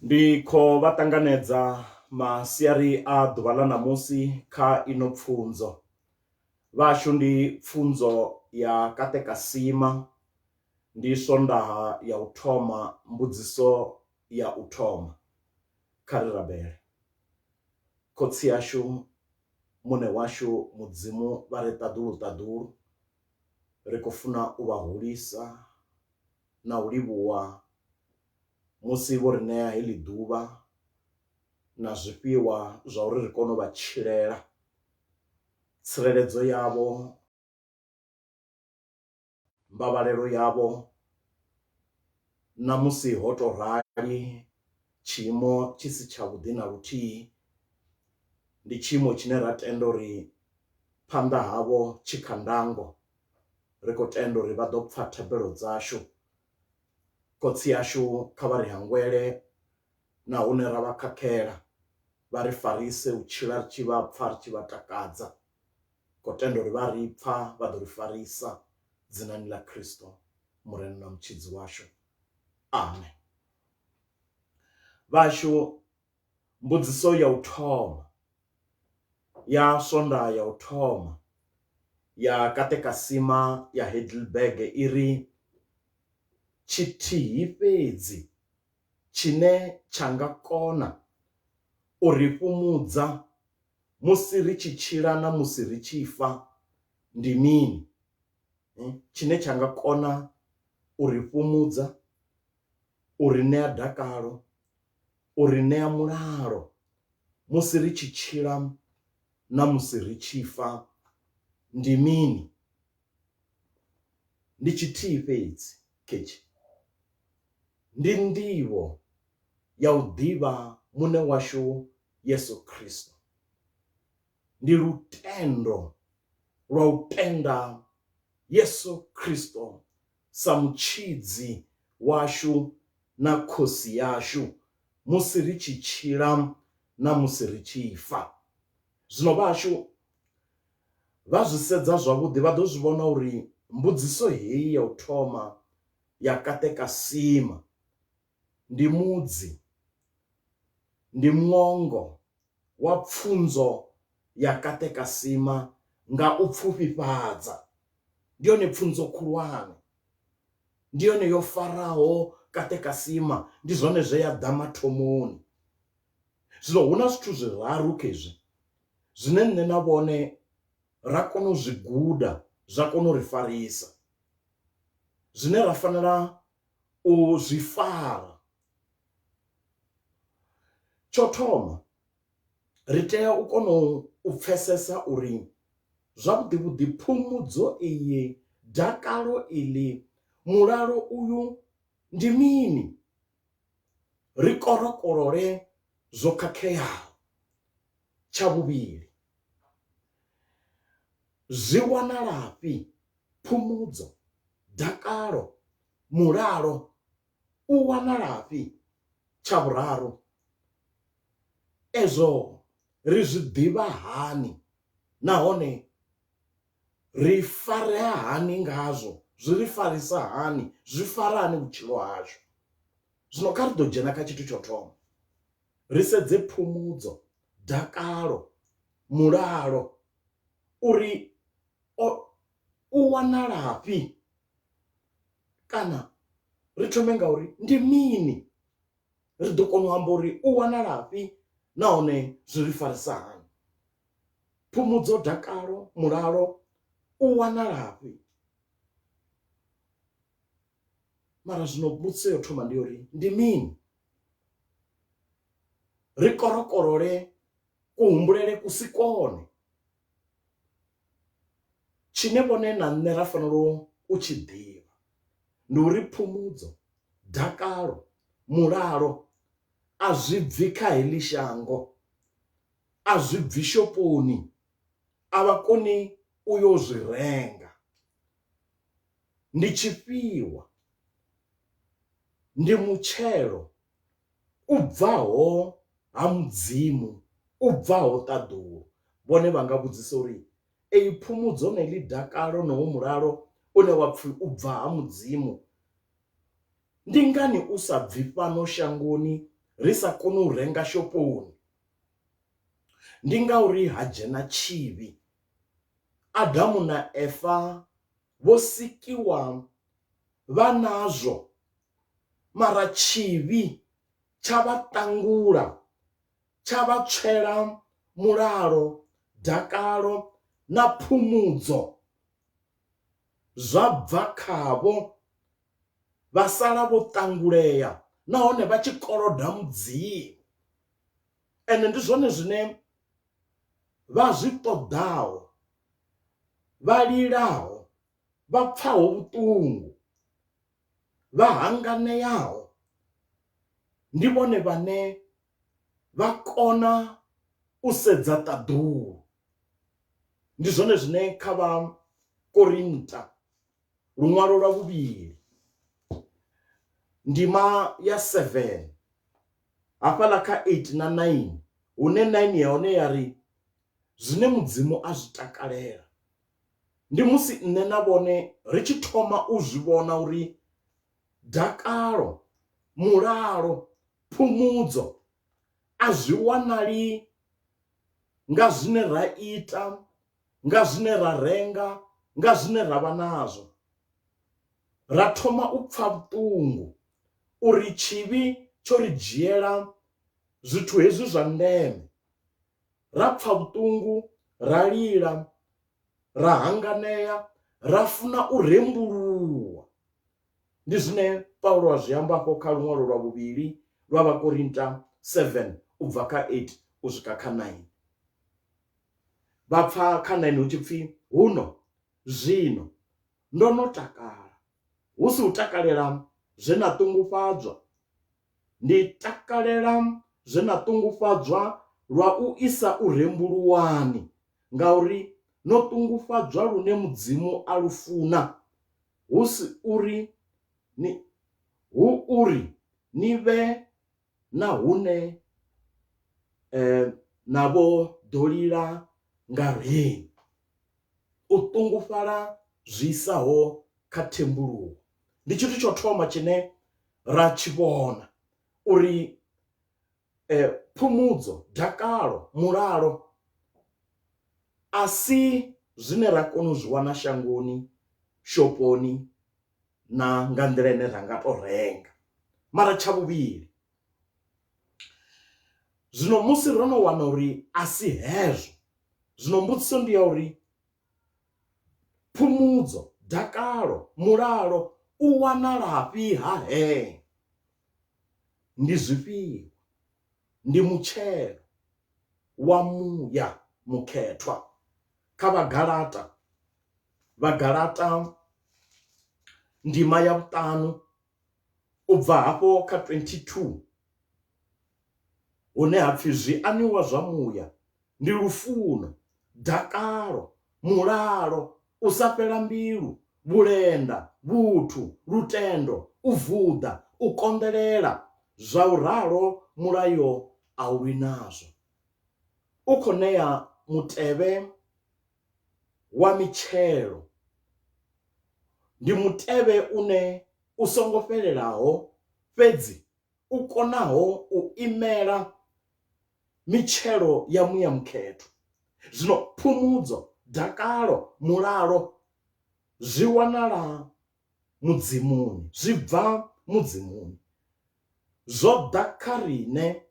Ndi khou vha ṱanganedza masiari a ḓuvha ḽa ṋamusi kha ino pfunzo. Vhashu ndi pfunzo ya katekasima, ndi swondaha ya u thoma, mbudziso ya u thoma. Kha ri rabele. Khotsi yashu, muṋe washu, mudzimu vha ri ṱaḓulu ṱaḓulu, ri khou funa u vha hulisa na u livhuwa musi vho ri ṋea heḽi ḓuvha na zwifhiwa zwa uri ri kone u vha tshilela. Tsireledzo yavho, mbavhalelo yavho, na musi ho to rali tshiimo tshi si tshavhuḓi na luthihi, ndi tshiimo tshine ra tenda uri phanḓa havho tshi kha ndango, ri khou tenda uri vha ḓo pfha thabelo dzashu. Khotsi yashu kha vha ri hangwele na hune ra vha khakhela, vha ri farise u tshila ri tshi vha pfha, ri tshi vha takadza. Khou tenda uri vha ri pfha vha ḓo ri farisa, dzinani ḽa Kristo murena na mutshidzi washu, amen. Vhashu, mbudziso ya u thoma ya swondaha ya u thoma ya katekasima ya Heidelberg iri tshithihi fhedzi tshine tsha nga kona u ri fhumudza musi ri tshi tshila na musi ri tshi fa ndi mini? Tshine tsha nga kona u ri fhumudza, u ri ṋea dakalo, u ri ṋea mulalo musi ri tshi tshila na musi ri tshi fa ndi mini? Ndi tshithihi fhedzi khetshi. Ndi nḓivho ya u ḓivha muṋe washu Yesu Kristo. Ndi lutendo lwa u tenda Yesu Kristo sa mutshidzi washu na khosi yashu musi ri tshi tshila na musi ri tshi fa. Zwino vhashu vha zwi sedza zwavhuḓi vha ḓo zwi vhona uri mbudziso heyi ya u thoma ya katekasima ndi mudzi, ndi ṅwongo wa pfunzo ya katekasima nga u pfufhifhadza. Ndi yone pfunzo khulwane, ndi yone yo faraho katekasima, ndi zwone zwe ya ḓa mathomoni. Zwino hu na zwithu zwiraru khezwi zwine nṋe na vhone ra kona u zwi guda, zwa kona u ri farisa, zwine ra fanela u zwi fara. Tsho thoma, ri tea u kona u pfesesa uri zwavhuḓi vhuḓi phumudzo iyi, dakalo iḽi, mulalo uyu ndi mini? Ri korokorole zwo khakheaho. Tsha vhuvhili, zwi wanalafhi phumudzo, dakalo, mulalo u wanalafhi? Tsha vhuraru, ezwo ri zwi ḓivha hani nahone ri farea hani ngazwo? Zwi ri farisa hani? Zwi fara hani vhutshilo hashu? Zwino kha ri ḓo dzhena kha tshithu tsho thoma, ri sedze phumudzo, dakalo, mulalo uri u wanalafhi, kana ri thome nga uri ndi mini? Ri ḓo kona u amba uri u wanalafhi nahone zwi ri farisa hani. Phumudzo, dakalo, mulalo u wanalafhi? Mara zwino mbudziso yo thoma ndi uri ndi mini? Ri korokorole kuhumbulele ku si kone tshine vhone na nṋe ra fanela u tshi ḓivha ndi uri phumudzo, dakalo, mulalo a zwi bvi kha heḽi shango, a zwi bvi shoponi, a vha koni u yo zwi renga. Ndi tshifhiwa, ndi mutshelo u bvaho ha mudzimu, u bvaho ṱaḓulu. Vhone vha nga vhudzisa uri eyi phumudzo na heḽi dakalo na wo mulalo une wa pfhi u bva ha mudzimu, ndi ngani u sa bvi fhano shangoni ri sa koni u renga shoponi, ndi ngauri ha dzhena tshivhi. Adamu na Eva vho sikiwa vha nazwo, mara tshivhi tsha vha ṱangula, tsha vha tswela mulalo, dakalo na phumudzo. Zwa bva khavho vha sala vho ṱangulea nahone vha tshi koloda mudzimu. Ende ndi zwone zwine vha zwi ṱoḓaho, vha lilaho, vha pfaho vhuṱungu, vha hanganeaho. Ndi vhone vhane vha kona u sedza ṱaḓulu. Ndi zwone zwine kha vha Korinta luṅwalo lwa vhuvhili ndima ya 7 hafhaḽa kha 8 na 9, hune 9 ya hone ya ri zwine mudzimu a zwi takalela. Ndi musi nṋe na vhone ri tshi thoma u zwi vhona uri dakalo, mulalo, phumudzo a zwi wanali nga zwine ra ita, nga zwine ra renga, nga zwine ra vha nazwo. Ra thoma u pfa vhuṱungu uri tshivhi tsho ri dzhiela zwithu hezwi zwa ndeme. Ra pfa vhuṱungu, ra lila, ra hanganea, ra funa u rembuluwa. Ndi zwine Paulo a zwi amba afho kha luṅwalo lwa vhuvhili lwa Vhakorinta 7 u bva kha 8 u swika kha 9. Vha pfa kha 9 hu tshi pfi, huno zwino ndo no takala, hu si u takalela zwe na ṱungufhadzwa. Ndi takalela zwe na ṱungufhadzwa lwa u isa u rembuluwani, ngauri no ṱungufhadzwa lune mudzimu a lufuna, hu uri ni vhe na hune na vho ḓo lila nga rini. U ṱungufhala zwi isaho kha thembuluwo ndi tshithu tsho thoma tshine ra tshi vhona uri phumudzo, dakalo, mulalo a si zwine ra kona u zwi wana shangoni, shoponi na nga nḓila ine ra nga to renga. Mara tsha vhuvhili, zwino musi ro no wana uri a si hezwo, zwino mbudziso ndi ya uri phumudzo, dakalo, mulalo u wanalafhi hahe? Ndi zwifhio? Ndi mutshelo wa muya mukhethwa. Kha Vhagalata ndima ya 5 u bva hafho kha 22, hune hapfi zwi aniwa zwa muya ndi lufuno, dakalo, mulalo, u sa fhela mbilu, vhulenda, vhuthu, lutendo, u vuḓa, u konḓelela. Zwa u ralo mulayo a u lwi nazwo. U khou ṋea mutevhe wa mitshelo. Ndi mutevhe une u songo fhelelaho, fhedzi u konaho u imela mitshelo ya muya mukhetho. Zwino phumudzo, dakalo, mulalo zwi wanala mudzimuni, zwi bva mudzimuni. Zwo ḓa kha riṋe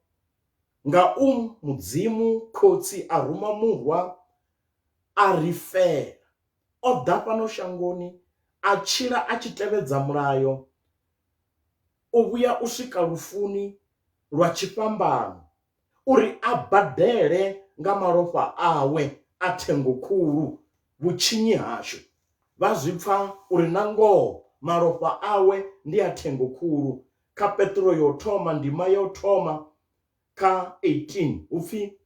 nga mudzimu khotsi a ruma murwa a ri fela. O ḓa fhano shangoni a tshila a tshi tevhedza mulayo, u vhuya u swika lufuni lwa tshifhambano uri a badele nga malofha awe a thengo khulu vhutshinyi hashu. Vha zwi pfa uri na ngoho malofha awe ndi a thengo khulu. Kha Petro yo thoma ndima yo thoma kha 18 upfi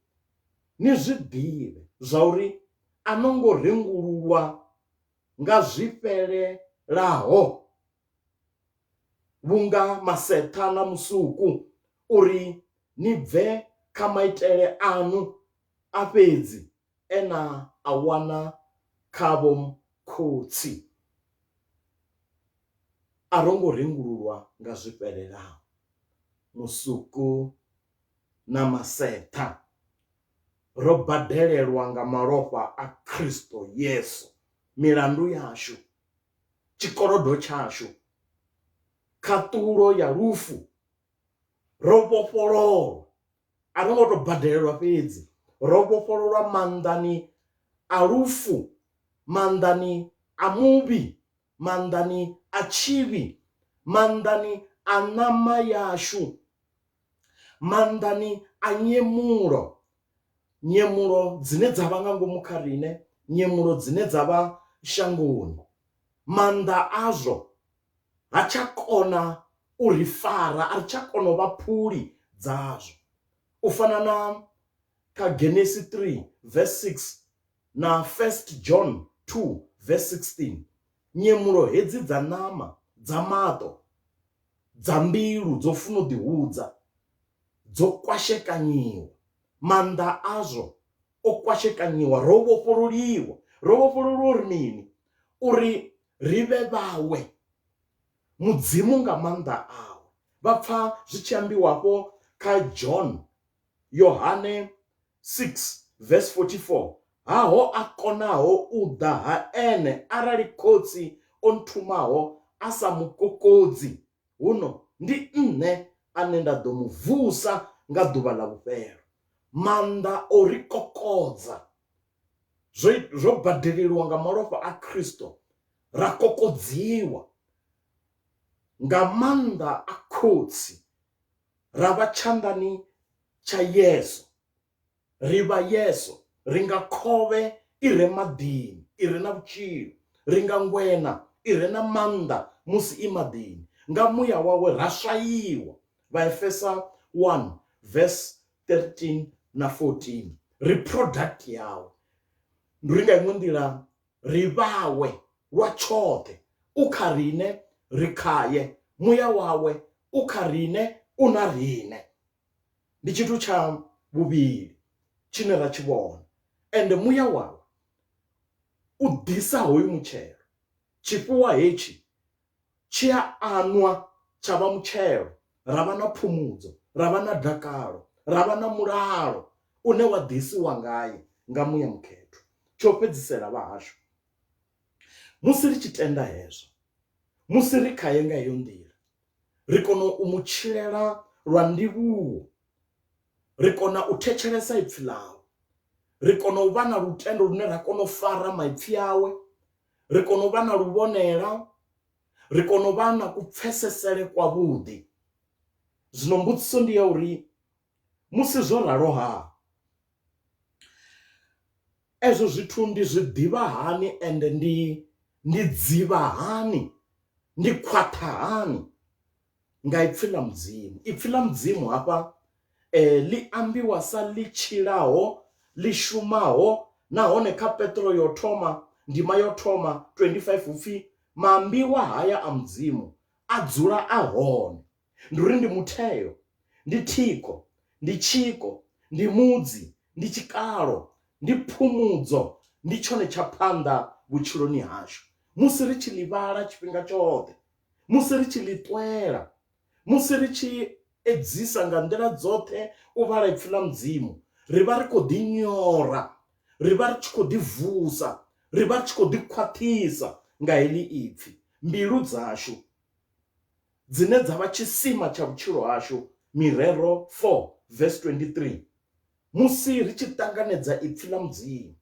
ni zwi ḓivhe zwa uri a no ngo rengululwa nga zwifhelelaho vhunga maseṱha na musuku, uri ni bve kha maitele anu a fhedzi ena a wana khavho khotsi. A ro ngo rengululwa nga zwifhelelaho. musuku na masetha ro badelelwa nga malofha a Kristo Yesu milandu yashu, chikolodo chashu, khaṱulo ya lufu ro vhofhololwa. A ro ngo to badelelwa fhedzi, ro vhofhololwa manḓani a lufu, manḓani a muvhi, manḓani a tshivhi, manḓani a ṋama yashu, manḓani a nyemulo, nyemulo dzine dza vha nga ngomu kha riṋe, nyemulo dzine dza vha shangoni. Maanḓa azwo ha tsha kona u ri fara, a ri tsha kona u vha phuli dzazwo. U fana na kha Genesis 3 verse 6 na 1 John 2 verse 16, nyemulo hedzi dza ṋama, dza maṱo, dza mbilu dzo funa u ḓihudza, dzo kwashekanyiwa. Maanḓa azwo o kwashekanyiwa, ro vhofhololiwa. Ro vhofhololiwa uri mini? Uri ri vhe vhawe mudzimu nga maanḓa awe. Vha pfa zwi tshi ambiwapo kha Yohane 6 verse 44, haho a konaho u ḓa ha ene arali khotsi o nthumaho a sa mukokodzi, huno ndi nṋe ane nda ḓo mu vusa nga ḓuvha ḽa vhufhelo. Maanḓa o ri kokodza zwo badelelwa nga malofha a Kristo, ra kokodziwa nga maanḓa a khotsi, ra vha tshanḓani tsha Yesu, ri vha Yesu, ri nga khovhe i re maḓini, i re na vhutshilo, ri nga ngwena i re na maanḓa musi i maḓini, nga muya wawe ra swayiwa. Vha Efesa 1 verse 13 na 14, ri product yawe. Ri nga iṅwe nḓila ri vhawe lwa tshoṱhe, u kha riṋe ri khaye, muya wawe u kha riṋe u na riṋe. Ndi tshithu tsha vhuvhili tshine ra tshi vhona. Ende muya wawe u ḓisa hoyu mutshelo, tshifhiwa hetshi tshi a anwa tsha vha mutshelo, ra vha na phumudzo, ra vha na dakalo, ra vha na mulalo une wa ḓisiwa ngaye nga muya mukhetho. Tsho fhedzisela vhahashu, musi ri tshi tenda hezwo, musi ri khaye nga heyo nḓila, ri kona u mu tshilela lwa ndivhuwo, ri kona u thetshelesa ipfhi ḽawe, ri kona u vha na lutendo lune ra kona u fara maipfhi awe, ri kona u vha na luvhonela, ri kona u vha na kupfesesele kwavhuḓi. Zwino mbudziso ndi ya uri musi zwo ralo ha, ezwo zwithu ndi zwi ḓivha hani ende ndi dzivha hani, ndi khwaṱha hani? Nga ipfhi ḽa mudzimu. Ipfhi ḽa mudzimu hafha ḽi ambiwa sa ḽi tshilaho, ḽi shumaho, nahone kha Petro yo thoma, ndima yo thoma 25 upfhi maambiwa haya a mudzimu a dzula a hone. Ndi uri ndi mutheo, ndi thiko, ndi tshiko, ndi mudzi, ndi tshikalo, ndi phumudzo, ndi tshone tsha phanḓa vhutshiloni hashu. Musi ri tshi ḽi vhala tshifhinga tshoṱhe, musi ri tshi ḽi ṱwela, musi ri tshi edzisa nga nḓila dzoṱhe u vhala ipfhi ḽa mudzimu, ri vha ri khou ḓi nyora, ri vha ri tshi khou ḓi vusa, ri vha ri tshi khou ḓi khwaṱhisa nga heḽi ipfhi. Mbilu dzashu dzine dza vha tshisima tsha vhutshilo hashu, Mirero 4 verse 23, musi ri tshi ṱanganedza ipfhi ḽa mudzimu,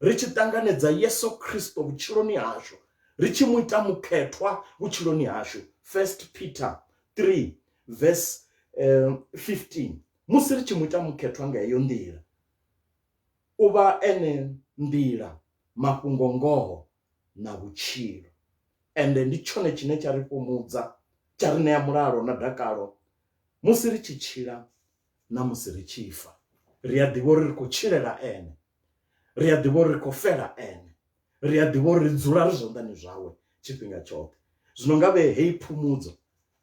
ri tshi ṱanganedza Yesu Kristo vhutshiloni hashu, ri tshi mu ita mukhethwa vhutshiloni hashu, 1 Peter 3 verse 15, musi ri tshi mu ita mukhethwa nga heyo nḓila, u vha ene nḓila, mafhungo ngoho na vhutshilo. Ende ndi tshone tshine tsha ri fhumudza, tsha ri ṋea mulalo na dakalo musi ri tshi tshila na musi ri tshi fa. Ri a ḓivha uri ri khou tshilela ene, ri a ḓivha uri ri khou fela ene, ri a ḓivha uri ri dzula ri zwanḓani zwawe tshifhinga tshoṱhe. Zwino nga vhe heyi phumudzo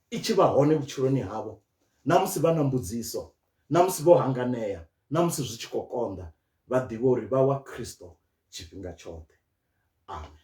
i tshi vha hone vhutshiloni havho, na musi vha na mbudziso, na musi vho hanganea, na musi zwi tshi khou konḓa, vha ḓivha uri vha wa Kristo tshifhinga tshoṱhe. Amen.